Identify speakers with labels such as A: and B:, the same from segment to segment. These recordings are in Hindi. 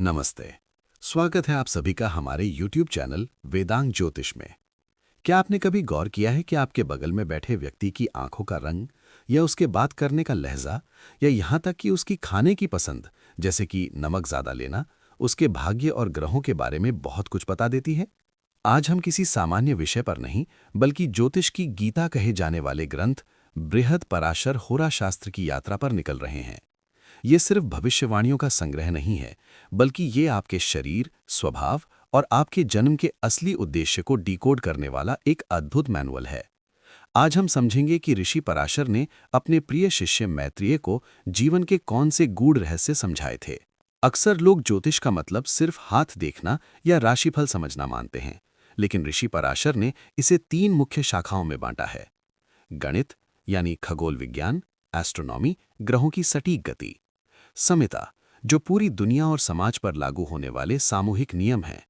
A: नमस्ते। स्वागत है आप सभी का हमारे YouTube चैनल वेदांग ज्योतिष में। क्या आपने कभी गौर किया है कि आपके बगल में बैठे व्यक्ति की आंखों का रंग या उसके बात करने का लहजा या यहाँ तक कि उसकी खाने की पसंद, जैसे कि नमक ज़्यादा लेना, उसके भाग्य और ग्रहों के बारे में बहुत कुछ बता देती है? आज हम किसी सामान्य विषय पर नहीं, बल्कि ज्योतिष की गीता कहे जाने वाले ग्रंथ बृहद पराशर होरा शास्त्र की यात्रा पर निकल रहे हैं। ये सिर्फ भविष्यवाणियों का संग्रह नहीं है, बल्कि ये आपके शरीर, स्वभाव और आपके जन्म के असली उद्देश्य को डिकोड करने वाला एक अद्भुत मैनुअल है। आज हम समझेंगे कि ऋषि पराशर ने अपने प्रिय शिष्य मैत्रेय को जीवन के कौन से गूढ़ रहस्य समझाए थे। अक्सर लोग ज्योतिष का मतलब सिर्फ हाथ देखना या राशिफल समझना मानते हैं, लेकिन ऋषि पराशर ने इसे 3 मुख्य शाखाओं में बांटा है। गणित यानी खगोल विज्ञान, एस्ट्रोनॉमी, ग्रहों की सटीक गति। संहिता, जो पूरी दुनिया और समाज पर लागू होने वाले सामूहिक नियम हैं।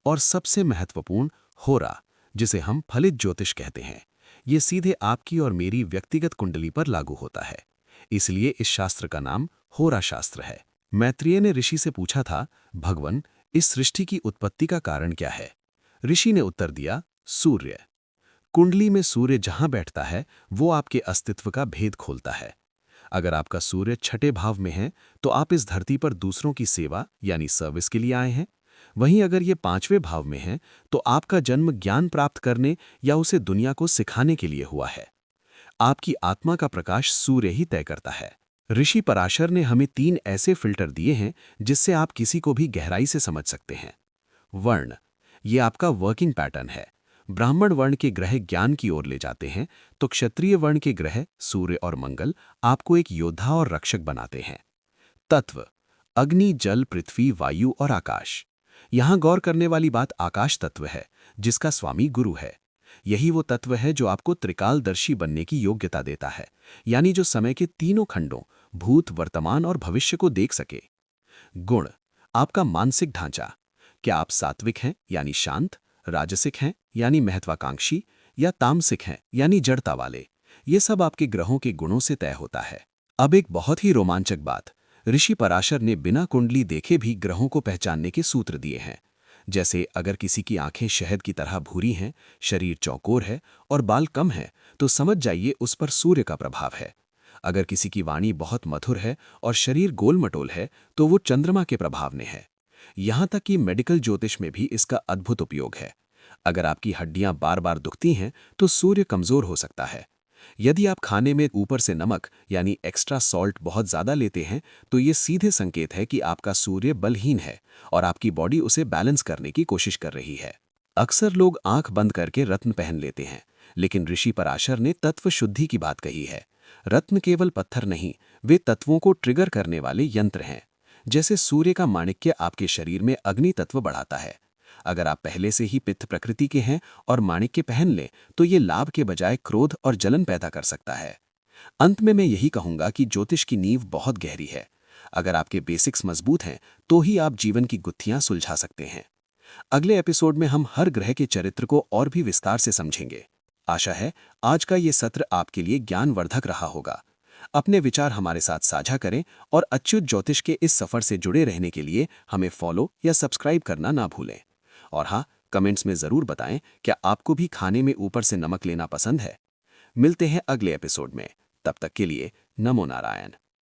A: और सबसे महत्वपूर्ण, होरा, जिसे हम फलित ज्योतिष कहते हैं। ये सीधे आपकी और मेरी व्यक्तिगत कुंडली पर लागू होता है। इसलिए इस शास्त्र का नाम होरा शास्त्र है। मैत्रेय ने ऋषि से पूछा था, भगवन, इस सृष्टि की उत्पत्ति का कारण क्या है? ऋषि ने उत्तर दिया, सूर्य। कुंडली में सूर्य जहां बैठता है, वो आपके अस्तित्व का भेद खोलता है। अगर आपका सूर्य छठे भाव में है, तो आप इस धरती पर दूसरों की सेवा यानी सर्विस के लिए आए हैं। वहीं अगर ये 5वें भाव में है, तो आपका जन्म ज्ञान प्राप्त करने या उसे दुनिया को सिखाने के लिए हुआ है। आपकी आत्मा का प्रकाश सूर्य ही तय करता है। ऋषि पराशर ने हमें 3 ऐसे फिल्टर दिए हैं जिससे आप किसी को भी गहराई से समझ सकते हैं। वर्ण, ये आपका वर्किंग पैटर्न है। ब्राह्मण वर्ण के ग्रह ज्ञान की ओर ले जाते हैं, तो क्षत्रिय वर्ण के ग्रह सूर्य और मंगल आपको एक योद्धा और रक्षक बनाते हैं। तत्व, अग्नि, जल, पृथ्वी, वायु और आकाश। यहां गौर करने वाली बात आकाश तत्व है, जिसका स्वामी गुरु है। यही वो तत्व है जो आपको त्रिकालदर्शी बनने की योग्यता देता है, यानी जो समय के तीनों खंडों, भूत, वर्तमान और भविष्य को देख सके। गुण, आपका मानसिक ढांचा। क्या आप सात्विक हैं यानी शांत, राजसिक हैं यानी महत्वाकांक्षी, या तामसिक हैं यानी जड़ता वाले? ये सब आपके ग्रहों के गुणों से तय होता है। अब एक बहुत ही रोमांचक बात, ऋषि पराशर ने बिना कुंडली देखे भी ग्रहों को पहचानने के सूत्र दिए हैं। जैसे अगर किसी की आंखें शहद की तरह भूरी हैं, शरीर चौकोर है और बाल कम हैं, तो समझ जाइए उस पर सूर्य का प्रभाव है। अगर किसी की वाणी बहुत मधुर है और शरीर गोलमटोल है, तो वो चंद्रमा के प्रभाव में है। यहाँ तक कि मेडिकल ज्योतिष में भी इसका अद्भुत उपयोग है। अगर आपकी हड्डियां बार बार दुखती हैं, तो सूर्य कमजोर हो सकता है। यदि आप खाने में ऊपर से नमक यानी एक्स्ट्रा सॉल्ट बहुत ज़्यादा लेते हैं, तो ये सीधे संकेत है कि आपका सूर्य बलहीन है और आपकी बॉडी उसे बैलेंस करने की कोशिश कर रही है। अक्सर लोग आंख बंद करके रत्न पहन लेते हैं, लेकिन ऋषि पराशर ने तत्व शुद्धि की बात कही है। रत्न केवल पत्थर नहीं, वे तत्वों को ट्रिगर करने वाले यंत्र हैं। जैसे सूर्य का माणिक्य आपके शरीर में अग्नि तत्व बढ़ाता है। अगर आप पहले से ही पित्त प्रकृति के हैं और माणिक्य पहन लें, तो ये लाभ के बजाय क्रोध और जलन पैदा कर सकता है। अंत में मैं यही कहूंगा कि ज्योतिष की नींव बहुत गहरी है। अगर आपके बेसिक्स मजबूत हैं, तो ही आप जीवन की गुत्थियां सुलझा सकते हैं। अगले एपिसोड में हम हर ग्रह के चरित्र को और भी विस्तार से समझेंगे। आशा है आज का ये सत्र आपके लिए ज्ञानवर्धक रहा होगा। अपने विचार हमारे साथ साझा करें और अच्युत ज्योतिष के इस सफर से जुड़े रहने के लिए हमें फॉलो या सब्सक्राइब करना ना भूलें। और हाँ, कमेंट्स में ज़रूर बताएं, क्या आपको भी खाने में ऊपर से नमक लेना पसंद है? मिलते हैं अगले एपिसोड में। तब तक के लिए नमो नारायण।